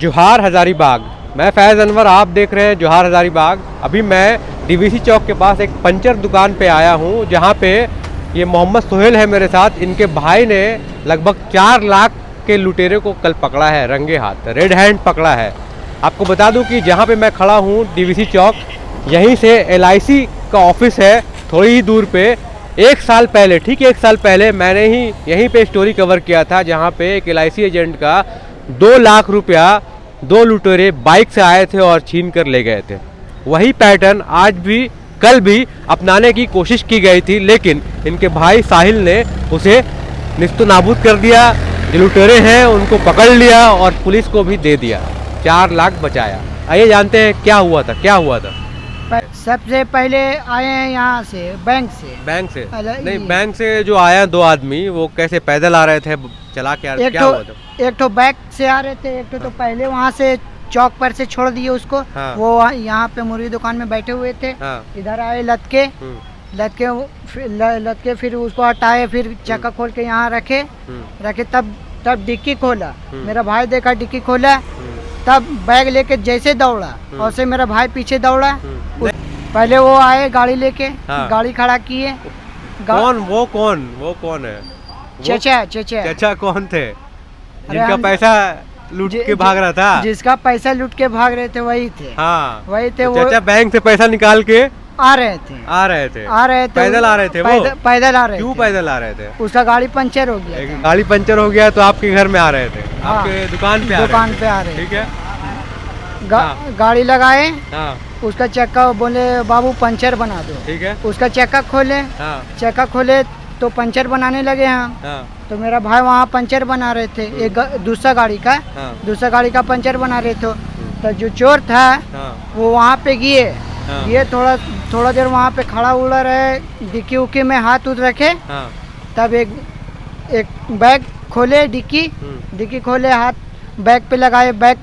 जोहार हजारीबाग। मैं फैज़ अनवर, आप देख रहे हैं जोहार हजारीबाग। अभी मैं डीवीसी चौक के पास एक पंचर दुकान पे आया हूँ, जहाँ पे ये मोहम्मद सोहेल है मेरे साथ। इनके भाई ने लगभग 4 लाख के लुटेरे को कल पकड़ा है, रंगे हाथ, रेड हैंड पकड़ा है। आपको बता दूं कि जहाँ पे मैं खड़ा हूँ डीवीसी चौक, यहीं से LIC का ऑफिस है, थोड़ी ही दूर पे। 1 साल पहले, ठीक 1 साल पहले मैंने ही यहीं पे स्टोरी कवर किया था, जहाँ पे एक LIC एजेंट का 2 लाख रुपया 2 लुटेरे बाइक से आए थे और छीन कर ले गए थे। वही पैटर्न आज भी, कल भी अपनाने की कोशिश की गई थी, लेकिन इनके भाई साहिल ने उसे निस्तो नाबूद कर दिया। जो लुटेरे हैं उनको पकड़ लिया और पुलिस को भी दे दिया, 4 लाख बचाया। आइए जानते हैं क्या हुआ था। सबसे पहले आए हैं यहाँ से, बैंक से। नहीं, बैंक से जो आया 2 आदमी, वो कैसे पैदल आ रहे थे, चला के क्या हुआ था? एक तो बैक से आ रहे थे, एक तो पहले वहाँ से चौक पर से छोड़ दिए उसको। हाँ। वो यहाँ पे मुर्गी दुकान में बैठे हुए थे। हाँ। इधर आए लटके, फिर उसको हटाए, फिर चक्का खोल के यहाँ रखे, तब डिक्की खोला। मेरा भाई देखा डिक्की खोला, तब बैग लेके जैसे दौड़ा, और से मेरा भाई पीछे दौड़ा। पहले वो आए गाड़ी लेके। हाँ। गाड़ी खड़ा किए। वो कौन है? चचा कौन थे? जिनका पैसा लूट के भाग रहा था? जिसका पैसा लूट के भाग रहे थे वही थे। हाँ, वही थे। तो चाचा बैंक से पैसा निकाल के आ रहे थे। पैदल आ रहे थे। पैदल आ रहे थे। क्यों पैदल आ रहे थे? उसका गाड़ी पंचर हो गया। गाड़ी पंचर हो गया तो आपके घर में आ रहे थे? हाँ। आपके दुकान पे आ रहे थे। ठीक है। गाड़ी लगाए। हाँ। उसका चक्का, बोले बाबू पंचर बना दो। ठीक है। उसका चक्का खोले। हाँ। चक्का खोले तो पंचर बनाने लगे हम। हाँ। तो मेरा भाई वहाँ पंचर बना रहे थे, एक दूसरा गाड़ी का। हाँ। दूसरा गाड़ी का पंचर बना रहे थे। तो जो चोर था, हाँ, वो वहाँ पे गए। हाँ, ये थोड़ा देर वहाँ पे खड़ा उड़ा रहे, डिक्की उक्की में हाथ उठ रखे। हाँ, तब एक बैग खोले, डिक्की खोले, हाथ बैग पे लगाए, बैग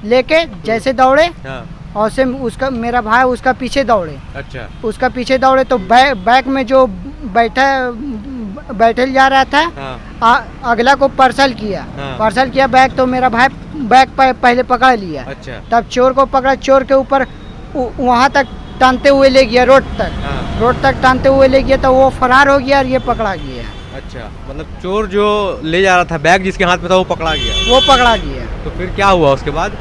लेके जैसे दौड़े, हाँ, और से उसका, मेरा भाई उसका पीछे दौड़े। अच्छा। उसका पीछे दौड़े तो बैग में जो बैठल जा रहा था। हाँ। अगला को पार्सल किया। हाँ। पार्सल किया बैग, तो मेरा भाई बैग पहले पकड़ लिया। अच्छा। तब चोर को पकड़ा, चोर के ऊपर वहाँ तक टानते हुए ले गया, रोड तक। हाँ। रोड तक टानते हुए ले गया, तो वो फरार हो गया और ये पकड़ा गया। अच्छा, मतलब चोर जो ले जा रहा था, बैग जिसके हाथ में था, वो पकड़ा गया। तो फिर क्या हुआ उसके बाद?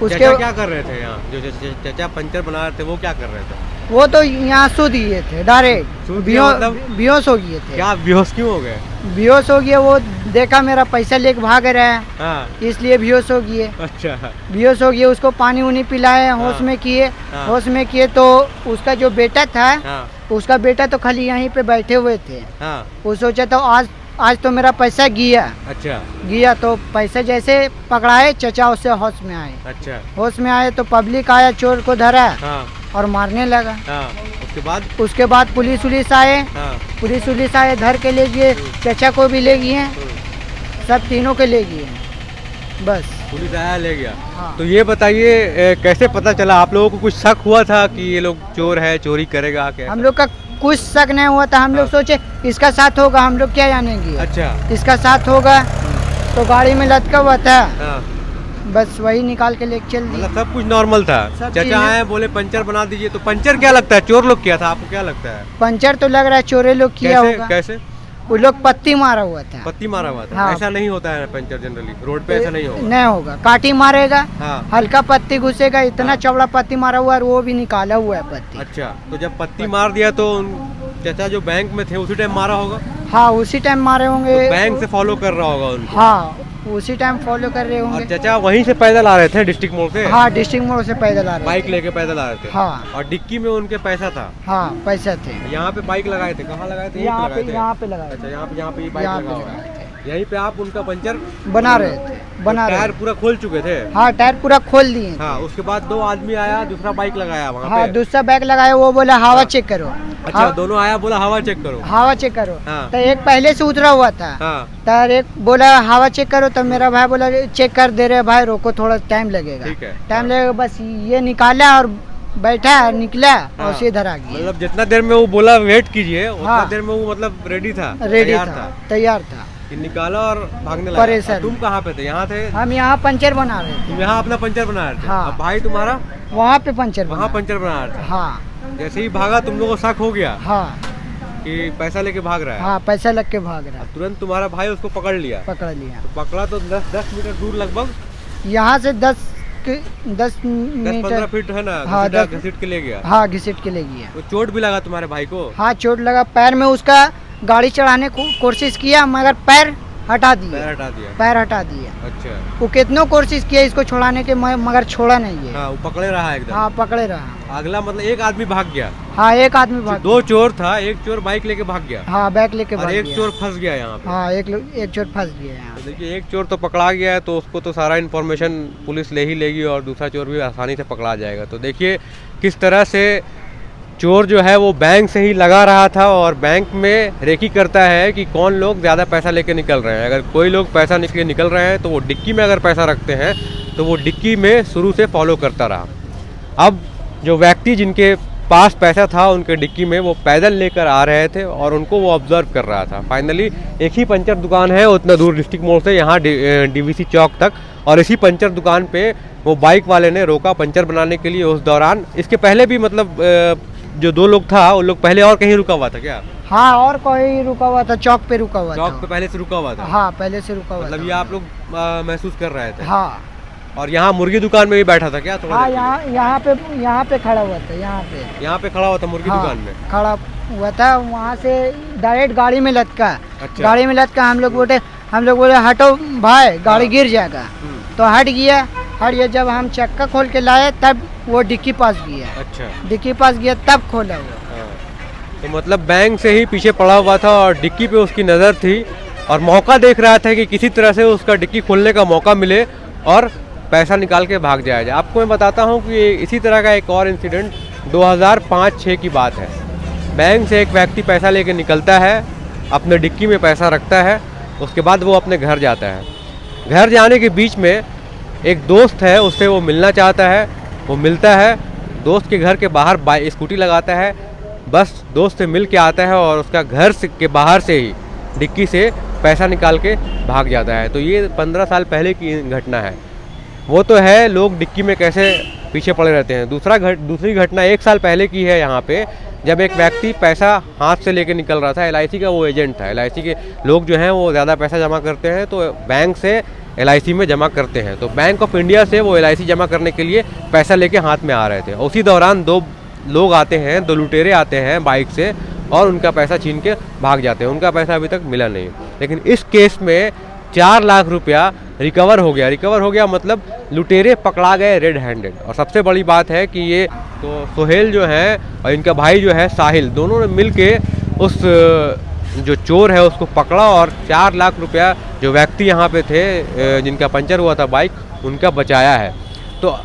चाचा क्या कर रहे थे यहाँ? जो चाचा पंचर बना रहे थे, वो क्या कर रहे थे? वो तो यहाँ सो दिए थे डायरेक्ट, बेहोश हो गए थे। क्या बेहोश क्यों हो गए? बेहोश हो गए, वो देखा मेरा पैसा लेके भाग रहा है। हाँ। इसलिए बेहोश हो गए। अच्छा। बेहोश हो गए, उसको पानी उनी पिलाए, होश हाँ। में किए। हाँ। होश में किए तो उसका जो बेटा था। हाँ। उसका बेटा तो खाली यहीं पे बैठे हुए थे। हाँ। वो सोचा तो आज तो मेरा पैसा गया। अच्छा। गया तो पैसा जैसे पकड़ाए, चचा उससे होश में आए। अच्छा। होश में आए तो पब्लिक आया, चोर को धरा। हाँ। और मारने लगा। हाँ। उसके बाद पुलिस आए। हाँ। पुलिस आए, धर के ले गए, चचा को भी ले गए, सब तीनों के ले गए। बस पुलिस आया, ले गया। हाँ। तो ये बताइए, कैसे पता चला? आप लोगों को कुछ शक हुआ था कि ये लोग चोर है, चोरी करेगा? क्या हम लोग का कुछ शक नहीं हुआ था। हम लोग सोचे इसका साथ होगा, हम लोग क्या जानेंगे। अच्छा। इसका साथ होगा, तो गाड़ी में लटका हुआ था। हाँ। बस वही निकाल के लेके चल दिया। मतलब सब कुछ नॉर्मल था। चाचा आए, बोले पंचर बना दीजिए। तो पंचर क्या लगता है, चोर लोग किया था? आपको क्या लगता है? पंचर तो लग रहा है चोरे लोग किया होगा। कैसे? वो लोग पत्ती मारा हुआ था। पत्ती मारा हुआ था? हाँ। ऐसा नहीं होता है पंचर, जनरली रोड पे ऐसा नहीं होगा। काटी मारेगा। हाँ। हल्का पत्ती घुसेगा, इतना हाँ। चौड़ा पत्ती मारा हुआ है, वो भी निकाला हुआ है पत्ती। अच्छा, तो जब पत्ती मार दिया तो चाचा जो बैंक में थे उसी टाइम मारा होगा? हाँ, उसी टाइम मारे होंगे। तो बैंक से फॉलो कर रहा होगा उनको? हाँ, उसी टाइम फॉलो कर रहे होंगे। और चाचा वहीं से पैदल आ रहे थे, डिस्ट्रिक्ट मोड़ से? हाँ, डिस्ट्रिक्ट मोड़ से पैदल आ रहे थे। बाइक लेके पैदल आ रहे थे? हाँ। और डिक्की में उनके पैसा था? हाँ, पैसा थे। यहाँ पे बाइक लगाए थे? कहाँ लगाए थे? यहाँ पे लगाए थे। अच्छा, यहाँ पे बाइक लगा हुआ है। यहीं पे आप उनका पंचर बना रहे थे। टायर पूरा खोल चुके थे? हाँ, टायर पूरा खोल दिए। हाँ। उसके बाद 2 आदमी आया, दूसरा बाइक लगाया वहाँ हाँ, पे? दूसरा बैग लगाया, वो बोला हवा चेक करो। अच्छा, दोनों आया, बोला हवा चेक करो। हवा चेक करो। हाँ। तो एक पहले से उतरा हुआ था। हाँ। तो एक बोला हवा चेक करो, तो मेरा भाई बोला चेक कर दे रहे भाई, रोको, थोड़ा टाइम लगेगा। ठीक है। टाइम लगेगा। बस ये निकाला और बैठा, निकला। हाँ। और सीधा आ गया। मतलब जितना देर में वो बोला वेट कीजिए, उतना हाँ। देर में वो मतलब रेडी था, तैयार था। कि निकाला और भागने लगा। परेशान। तुम कहाँ पे थे? यहाँ थे? हम यहाँ पंचर बना रहे थे, तुम यहाँ अपना पंचर बना रहे थे? हाँ। अब भाई तुम्हारा वहाँ पे पंचर वहाँ बना। पंचर बना रहे थे? हाँ जैसे ही भागा तुम लोगों को शक हो गया हाँ कि पैसा लेके भाग रहा है। हाँ, पैसा लग के भाग रहा अब है, तुरंत तुम्हारा भाई उसको पकड़ लिया। पकड़ लिया। तो पकड़ा तो 10 मीटर दूर लगभग, यहाँ से 10 10-15 मीटर, फीट है ना, हाँ, घसीट के ले गया। हाँ घिसट के ले गया। तो चोट भी लगा तुम्हारे भाई को? हाँ चोट लगा, पैर में उसका गाड़ी चढ़ाने को कोशिश किया मगर पैर हटा पैर दिया, हटा दिया? पैर हटा दिया। अच्छा। वो कितनों कोशिश किया इसको छुड़ाने के मगर छोड़ा नहीं है। हाँ, वो पकड़े रहा एकदम। हाँ पकड़े रहा। अगला मतलब एक आदमी भाग गया? हाँ एक आदमी भाग, 2 चोर था, एक चोर बाइक लेके भाग गया हाँ बैग लेके और भाग एक गया। चोर फंस गया यहाँ पे। हाँ एक चोर फंस गया यहाँ। तो देखिए, एक चोर तो पकड़ा गया है, तो उसको तो सारा इन्फॉर्मेशन पुलिस ले ही लेगी और दूसरा चोर भी आसानी से पकड़ा जाएगा। तो देखिए किस तरह से चोर जो है वो बैंक से ही लगा रहा था और बैंक में रेकी करता है कि कौन लोग ज़्यादा पैसा लेके निकल रहे हैं। अगर कोई लोग पैसा निकल रहे हैं तो वो डिक्की में अगर पैसा रखते हैं तो वो डिक्की में शुरू से फॉलो करता रहा। अब जो व्यक्ति जिनके पास पैसा था उनके डिक्की में वो पैदल लेकर आ रहे थे और उनको वो ऑब्जर्व कर रहा था। फाइनली एक ही पंचर दुकान है उतना दूर डिस्ट्रिक्ट मोड़ से, यहाँ डीवीसी चौक तक, और इसी पंचर दुकान पे वो बाइक वाले ने रोका पंचर बनाने के लिए। उस दौरान इसके पहले भी मतलब जो 2 लोग था वो लोग पहले और कहीं रुका हुआ था क्या? हाँ और कोई रुका हुआ था, चौक पे रुका हुआ था। चौक पे पहले से रुका हुआ था? हाँ पहले से रुका हुआ मतलब था। ये आप लोग महसूस कर रहे थे? हाँ। और यहाँ मुर्गी दुकान में भी बैठा था क्या थोड़ा हाँ देर? यहाँ पे खड़ा हुआ था, यहाँ पे खड़ा हुआ था मुर्गी हाँ, दुकान में? खड़ा हुआ था। वहाँ से डायरेक्ट गाड़ी में लटका। अच्छा। गाड़ी में लटका, हम लोग बोले हटो भाई गाड़ी गिर जाएगा, तो हट गया। जब हम चक्का खोल के लाए तब वो डिक्की पास गया। अच्छा। डिक्की पास गया तब खोला हुआ। हाँ। तो मतलब बैंक से ही पीछे पड़ा हुआ था और डिक्की पे उसकी नज़र थी और मौका देख रहा था कि किसी तरह से उसका डिक्की खोलने का मौका मिले और पैसा निकाल के भाग जाया जाए। आपको मैं बताता हूँ कि इसी तरह का एक और इंसिडेंट 2005-6 की बात है। बैंक से एक व्यक्ति पैसा लेके निकलता है, अपने डिक्की में पैसा रखता है, उसके बाद वो अपने घर जाता है। घर जाने के बीच में एक दोस्त है, उससे वो मिलना चाहता है, वो मिलता है, दोस्त के घर के बाहर स्कूटी लगाता है, बस दोस्त से मिल के आता है और उसका घर के बाहर से ही डिक्की से पैसा निकाल के भाग जाता है। तो ये 15 साल पहले की घटना है। वो तो है लोग डिक्की में कैसे पीछे पड़े रहते हैं। दूसरी घटना 1 साल पहले की है यहाँ पे, जब एक व्यक्ति पैसा हाथ से लेके निकल रहा था। LIC का वो एजेंट था। LIC के लोग जो हैं वो ज़्यादा पैसा जमा करते हैं तो बैंक से LIC में जमा करते हैं। तो बैंक ऑफ इंडिया से वो LIC जमा करने के लिए पैसा लेके हाथ में आ रहे थे। उसी दौरान 2 लोग आते हैं, 2 लुटेरे आते हैं बाइक से और उनका पैसा छीन के भाग जाते हैं। उनका पैसा अभी तक मिला नहीं। लेकिन इस केस में 4 लाख रुपया रिकवर हो गया मतलब लुटेरे पकड़ा गए रेड हैंडेड। और सबसे बड़ी बात है कि ये तो सोहेल जो है और इनका भाई जो है साहिल, दोनों ने मिल के उस जो चोर है उसको पकड़ा और 4 लाख रुपया जो व्यक्ति यहाँ पे थे जिनका पंचर हुआ था बाइक, उनका बचाया है। तो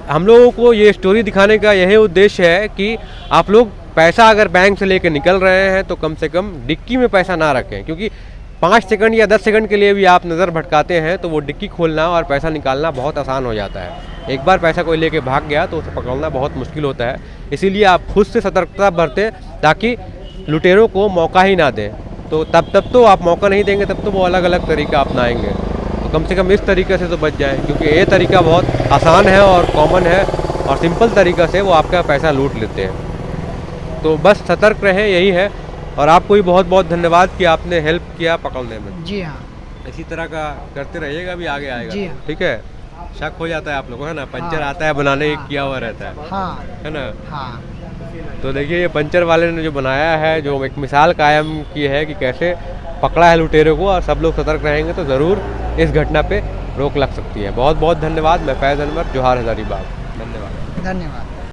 हम लोगों को ये स्टोरी दिखाने का यही उद्देश्य है कि आप लोग पैसा अगर बैंक से लेकर निकल रहे हैं तो कम से कम डिक्की में पैसा ना रखें, क्योंकि 5 सेकंड या 10 सेकंड के लिए भी आप नज़र भटकाते हैं तो वो डिक्की खोलना और पैसा निकालना बहुत आसान हो जाता है। एक बार पैसा कोई लेके भाग गया तो उसे पकड़ना बहुत मुश्किल होता है। इसीलिए आप खुद से सतर्कता बरतें ताकि लुटेरों को मौका ही ना दें। तो तब तो आप मौका नहीं देंगे, तब तो वो अलग अलग तरीका अपनाएंगे। तो कम से कम इस तरीके से तो बच जाएं, क्योंकि ये तरीका बहुत आसान है और कॉमन है और सिंपल तरीका से वो आपका पैसा लूट लेते हैं। तो बस सतर्क रहें, यही है। और आपको भी बहुत बहुत धन्यवाद कि आपने हेल्प किया पकड़ने में। जी हाँ, इसी तरह का करते रहिएगा, भी आगे आएगा। जी हाँ। ठीक है। शक हो जाता है आप लोगों को, है ना, पंचर आता है बनाने किया हुआ रहता है, हाँ है ना। हाँ। तो देखिए ये पंचर वाले ने जो बनाया है, जो एक मिसाल कायम की है कि कैसे पकड़ा है लुटेरों को, और सब लोग सतर्क रहेंगे तो ज़रूर इस घटना पे रोक लग सकती है। बहुत बहुत धन्यवाद। मैं फैज़ अनवर, जोहार हज़ारीबाग। धन्यवाद।